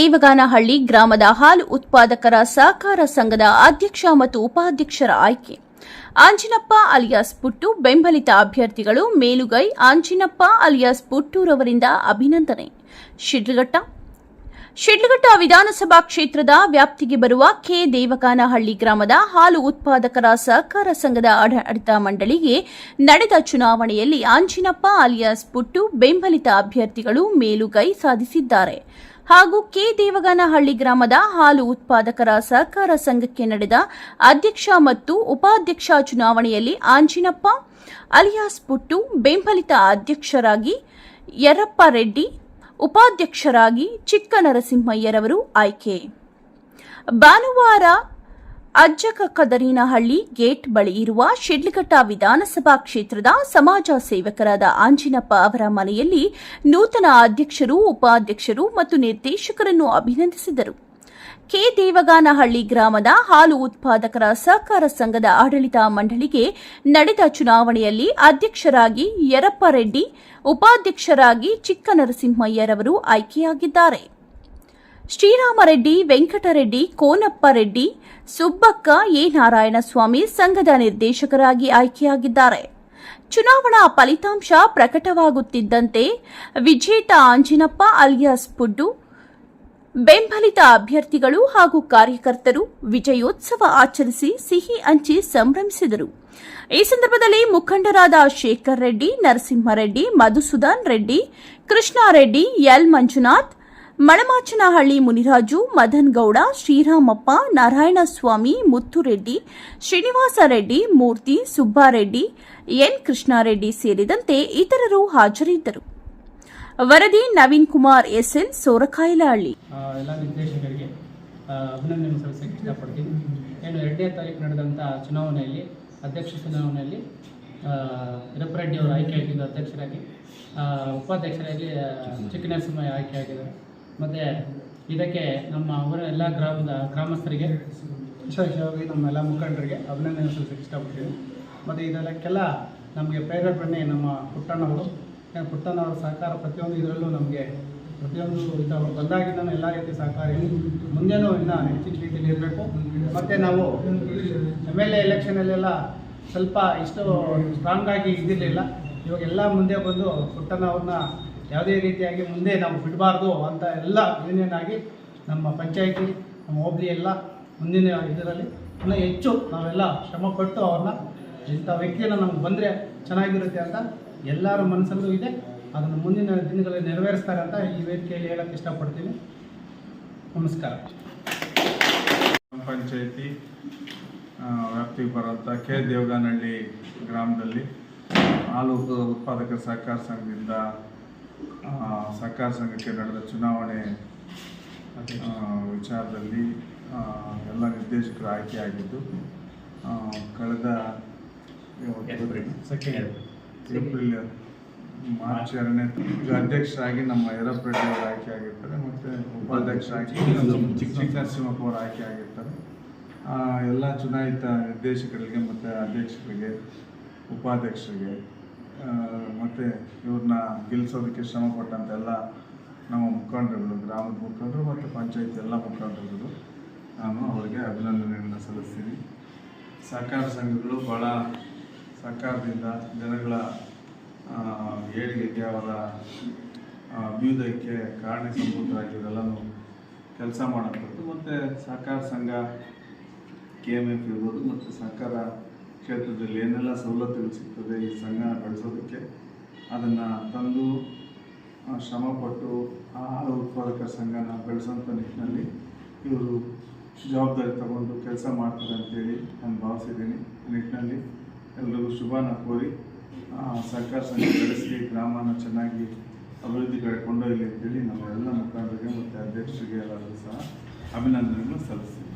ದೇವಗಾನಹಳ್ಳಿ ಗ್ರಾಮದ ಹಾಲು ಉತ್ಪಾದಕರ ಸಹಕಾರ ಸಂಘದ ಅಧ್ಯಕ್ಷ ಮತ್ತು ಉಪಾಧ್ಯಕ್ಷರ ಆಯ್ಕೆ. ಆಂಜಿನಪ್ಪ ಅಲಿಯಾಸ್ ಪುಟ್ಟು ಬೆಂಬಲಿತ ಅಭ್ಯರ್ಥಿಗಳು ಮೇಲುಗೈ ಆಂಜಿನಪ್ಪ ಅಲಿಯಾಸ್ ಪುಟ್ಟೂರವರಿಂದ ಅಭಿನಂದನೆ. ಶಿಡ್ಲಘಟ್ಟ ವಿಧಾನಸಭಾ ಕ್ಷೇತ್ರದ ವ್ಯಾಪ್ತಿಗೆ ಬರುವ ಕೆ ದೇವಗಾನಹಳ್ಳಿ ಗ್ರಾಮದ ಹಾಲು ಉತ್ಪಾದಕರ ಸಹಕಾರ ಸಂಘದ ಆಡಳಿತ ಮಂಡಳಿಗೆ ನಡೆದ ಚುನಾವಣೆಯಲ್ಲಿ ಆಂಜಿನಪ್ಪ ಅಲಿಯಾಸ್ ಪುಟ್ಟು ಬೆಂಬಲಿತ ಅಭ್ಯರ್ಥಿಗಳು ಮೇಲುಗೈ ಸಾಧಿಸಿದ್ದಾರೆ ಹಾಗೂ ಕೆ ದೇವಗಾನಹಳ್ಳಿ ಗ್ರಾಮದ ಹಾಲು ಉತ್ಪಾದಕರ ಸಹಕಾರ ಸಂಘಕ್ಕೆ ನಡೆದ ಅಧ್ಯಕ್ಷ ಮತ್ತು ಉಪಾಧ್ಯಕ್ಷ ಚುನಾವಣೆಯಲ್ಲಿ ಆಂಜಿನಪ್ಪ ಅಲಿಯಾಸ್ ಪುಟ್ಟು ಬೆಂಬಲಿತ ಅಧ್ಯಕ್ಷರಾಗಿ ಯರಪ್ಪ ರೆಡ್ಡಿ, ಉಪಾಧ್ಯಕ್ಷರಾಗಿ ಚಿಕ್ಕನರಸಿಂಹಯ್ಯರವರು ಆಯ್ಕೆ. ಭಾನುವಾರ ಅಜ್ಜಕದರಿನಹಳ್ಳಿ ಗೇಟ್ ಬಳಿ ಇರುವ ಶಿಡ್ಲಘಟ್ಟ ವಿಧಾನಸಭಾ ಕ್ಷೇತ್ರದ ಸಮಾಜ ಸೇವಕರಾದ ಆಂಜಿನಪ್ಪ ಅವರ ಮನೆಯಲ್ಲಿ ನೂತನ ಅಧ್ಯಕ್ಷರು, ಉಪಾಧ್ಯಕ್ಷರು ಮತ್ತು ನಿರ್ದೇಶಕರನ್ನು ಅಭಿನಂದಿಸಿದರು. ಕೆ ದೇವಗಾನಹಳ್ಳಿ ಗ್ರಾಮದ ಹಾಲು ಉತ್ಪಾದಕರ ಸಹಕಾರ ಸಂಘದ ಆಡಳಿತ ಮಂಡಳಿಗೆ ನಡೆದ ಚುನಾವಣೆಯಲ್ಲಿ ಅಧ್ಯಕ್ಷರಾಗಿ ಯರಪ್ಪ ರೆಡ್ಡಿ, ಉಪಾಧ್ಯಕ್ಷರಾಗಿ ಚಿಕ್ಕನರಸಿಂಹಯ್ಯರವರು ಆಯ್ಕೆಯಾಗಿದ್ದಾರೆ. ಶ್ರೀರಾಮರೆಡ್ಡಿ, ವೆಂಕಟರೆಡ್ಡಿ, ಕೋನಪ್ಪ ರೆಡ್ಡಿ, ಸುಬ್ಬಕ್ಕ, ಎ ನಾರಾಯಣಸ್ವಾಮಿ ಸಂಘದ ನಿರ್ದೇಶಕರಾಗಿ ಆಯ್ಕೆಯಾಗಿದ್ದಾರೆ. ಚುನಾವಣಾ ಫಲಿತಾಂಶ ಪ್ರಕಟವಾಗುತ್ತಿದ್ದಂತೆ ವಿಜೇತ ಆಂಜಿನಪ್ಪ ಅಲಿಯಾಸ್ ಪುಟ್ಟು ಬೆಂಬಲಿತ ಅಭ್ಯರ್ಥಿಗಳು ಹಾಗೂ ಕಾರ್ಯಕರ್ತರು ವಿಜಯೋತ್ಸವ ಆಚರಿಸಿ ಸಿಹಿ ಹಂಚಿ ಸಂಭ್ರಮಿಸಿದರು. ಈ ಸಂದರ್ಭದಲ್ಲಿ ಮುಖಂಡರಾದ ಶೇಖರ್ ರೆಡ್ಡಿ, ನರಸಿಂಹರೆಡ್ಡಿ, ಮಧುಸೂದನ್ ರೆಡ್ಡಿ, ಕೃಷ್ಣಾರೆಡ್ಡಿ, ಎಲ್ ಮಂಜುನಾಥ್, ಮಳಮಾಚನಹಳ್ಳಿ ಮುನಿರಾಜು, ಮದನ್ ಗೌಡ, ಶ್ರೀರಾಮಪ್ಪ, ನಾರಾಯಣಸ್ವಾಮಿ, ಮುತ್ತುರೆಡ್ಡಿ, ಶ್ರೀನಿವಾಸ ರೆಡ್ಡಿ, ಮೂರ್ತಿ, ಸುಬ್ಬಾರೆಡ್ಡಿ, ಎನ್ ಕೃಷ್ಣಾರೆಡ್ಡಿ ಸೇರಿದಂತೆ ಇತರರು ಹಾಜರಿದ್ದರು. ವರದಿ ನವೀನ್ ಕುಮಾರ್, ಎಸ್ಎಲ್, ಸೋರಕಾಯಲಹಳ್ಳಿ. ಎಲ್ಲ ನಿರ್ದೇಶಕರಿಗೆ ಅಭಿನಂದನೆ ಸಲ್ಲಿಸಕ್ಕೆ ಇಷ್ಟಪಡ್ತೀನಿ. ಏನು 2ನೇ ತಾರೀಕು ನಡೆದಂಥ ಚುನಾವಣೆಯಲ್ಲಿ ಅಧ್ಯಕ್ಷ ಚುನಾವಣೆಯಲ್ಲಿ ಯರಪ್ಪ ರೆಡ್ಡಿ ಅವರು ಆಯ್ಕೆಯಾಗಿದ್ದು ಅಧ್ಯಕ್ಷರಾಗಿ, ಉಪಾಧ್ಯಕ್ಷರಾಗಿ ಚಿಕ್ಕನರಸಿಂಹಯ್ಯ ಆಯ್ಕೆಯಾಗಿದ್ದಾರೆ. ಮತ್ತು ಇದಕ್ಕೆ ನಮ್ಮ ಊರ ಎಲ್ಲ ಗ್ರಾಮಸ್ಥರಿಗೆ ವಿಶೇಷವಾಗಿ ನಮ್ಮ ಎಲ್ಲ ಮುಖಂಡರಿಗೆ ಅಭಿನಂದನೆ ಸಲ್ಲಿಸಕ್ಕೆ ಇಷ್ಟಪಡ್ತೀನಿ. ಮತ್ತು ಇದೆಲ್ಲಕ್ಕೆಲ್ಲ ನಮಗೆ ಪ್ರೇರಣೆ ನಮ್ಮ ಪುಟ್ಟಣ್ಣವರು ಸಹಕಾರ ಪ್ರತಿಯೊಂದು ಇದರಲ್ಲೂ ನಮಗೆ ಪ್ರತಿಯೊಂದು ಅವರು ಬಂದಾಗಿಂದ ಎಲ್ಲ ರೀತಿ ಸಹಕಾರ ಮುಂದೆನೂ ಇನ್ನೂ ಹೆಚ್ಚಿನ ರೀತಿಯಲ್ಲಿ ಇರಬೇಕು. ಮತ್ತು ನಾವು MLA ಎಲೆಕ್ಷನಲ್ಲೆಲ್ಲ ಸ್ವಲ್ಪ ಇಷ್ಟು ಸ್ಟ್ರಾಂಗ್ ಆಗಿ ಇದ್ದಿರಲಿಲ್ಲ. ಇವಾಗೆಲ್ಲ ಮುಂದೆ ಬಂದು ಪುಟ್ಟಣ್ಣವ್ರನ್ನ ಯಾವುದೇ ರೀತಿಯಾಗಿ ಮುಂದೆ ನಾವು ಬಿಡಬಾರ್ದು ಅಂತ ಎಲ್ಲ ಯೂನಿಯನ್ ನಮ್ಮ ಪಂಚಾಯಿತಿ, ನಮ್ಮ ಹೋಬಳಿ ಎಲ್ಲ ಮುಂದಿನ ಇದರಲ್ಲಿ ಇನ್ನೂ ಹೆಚ್ಚು ನಾವೆಲ್ಲ ಶ್ರಮಪಟ್ಟು ಅವ್ರನ್ನ ಇಂಥ ವ್ಯಕ್ತಿಯನ್ನು ನಮ್ಗೆ ಬಂದರೆ ಚೆನ್ನಾಗಿರುತ್ತೆ ಅಂತ ಎಲ್ಲರ ಮನಸ್ಸಲ್ಲೂ ಇದೆ. ಅದನ್ನು ಮುಂದಿನ ದಿನಗಳಲ್ಲಿ ನೆರವೇರಿಸ್ತಾರೆ ಅಂತ ಈ ವೇದಿಕೆಯಲ್ಲಿ ಹೇಳಕ್ಕೆ ಇಷ್ಟಪಡ್ತೀನಿ. ನಮಸ್ಕಾರ. ಪಂಚಾಯಿತಿ ವ್ಯಾಪ್ತಿಗೆ ಬರುವಂಥ ಕೆ ದೇವಗಾನಹಳ್ಳಿ ಗ್ರಾಮದಲ್ಲಿ ಹಾಲು ಉತ್ಪಾದಕರ ಸಹಕಾರ ಸಂಘದಿಂದ ಸಹಕಾರ ಸಂಘಕ್ಕೆ ನಡೆದ ಚುನಾವಣೆ ವಿಚಾರದಲ್ಲಿ ಎಲ್ಲ ನಿರ್ದೇಶಕರು ಆಯ್ಕೆಯಾಗಿದ್ದು ಕಳೆದ ಏಪ್ರಿಲ್ ಮಾರ್ಚ್ 2ನೇ ಅಧ್ಯಕ್ಷರಾಗಿ ನಮ್ಮ ಯರಪ್ಪ ರೆಡ್ಡಿ ಅವರು ಆಯ್ಕೆಯಾಗಿರ್ತಾರೆ ಮತ್ತು ಉಪಾಧ್ಯಕ್ಷರಾಗಿ ಚಿಕ್ಕನರಸಿಂಹಪ್ಪ ಅವರು ಆಯ್ಕೆಯಾಗಿರ್ತಾರೆ. ಎಲ್ಲ ಚುನಾಯಿತ ನಿರ್ದೇಶಕರಿಗೆ ಮತ್ತು ಅಧ್ಯಕ್ಷರಿಗೆ, ಉಪಾಧ್ಯಕ್ಷರಿಗೆ ಮತ್ತು ಇವ್ರನ್ನ ಗೆಲ್ಲಿಸೋದಕ್ಕೆ ಶ್ರಮಪಟ್ಟಂಥ ಎಲ್ಲ ನಮ್ಮ ಮುಖಂಡರುಗಳು, ಗ್ರಾಮದ ಮುಖಂಡರು ಮತ್ತು ಪಂಚಾಯತ್ ಎಲ್ಲ ಮುಖಂಡರುಗಳು ನಾನು ಅವರಿಗೆ ಅಭಿನಂದನೆಯನ್ನು ಸಲ್ಲಿಸ್ತೀನಿ. ಸಹಕಾರ ಸಂಘಗಳು ಭಾಳ ಸಹಕಾರದಿಂದ ಜನಗಳ ಏಳಿಗೆಗೆ, ಅವರ ಅಭ್ಯುದಯಕ್ಕೆ ಕಾರಣೀಭೂತರಾಗಿರೋರೆಲ್ಲನೂ ಕೆಲಸ ಮಾಡೋಂಥದ್ದು. ಮತ್ತು ಸಹಕಾರ ಸಂಘ KMF ಇರ್ಬೋದು ಮತ್ತು ಸಹಕಾರ ಕ್ಷೇತ್ರದಲ್ಲಿ ಏನೆಲ್ಲ ಸವಲತ್ತುಗಳು ಸಿಗ್ತದೆ ಈ ಸಂಘ ಬೆಳೆಸೋದಕ್ಕೆ ಅದನ್ನು ತಂದು ಶ್ರಮಪಟ್ಟು ಹಾಲು ಉತ್ಪಾದಕರ ಸಂಘನ ಬೆಳೆಸೋಂಥ ನಿಟ್ಟಿನಲ್ಲಿ ಇವರು ಜವಾಬ್ದಾರಿ ತಗೊಂಡು ಕೆಲಸ ಮಾಡ್ತಾರೆ ಅಂತೇಳಿ ನಾನು ಭಾವಿಸಿದ್ದೀನಿ. ನಿಟ್ಟಿನಲ್ಲಿ ಎಲ್ಲರಿಗೂ ಶುಭನ ಕೋರಿ ಸಹಕಾರ ಸಂಘ ಬೆಳೆಸಿ ಗ್ರಾಮನ ಚೆನ್ನಾಗಿ ಅಭಿವೃದ್ಧಿ ಕಡೆ ಕೊಂಡೊಯ್ಯಲಿ ಅಂತೇಳಿ ನಮ್ಮ ಎಲ್ಲ ಮುಖಂಡರಿಗೆ ಮತ್ತು ಅಧ್ಯಕ್ಷರಿಗೆ ಎಲ್ಲರಿಗೂ ಸಹ ಅಭಿನಂದನೆಗಳನ್ನು ಸಲ್ಲಿಸ್ತೀನಿ.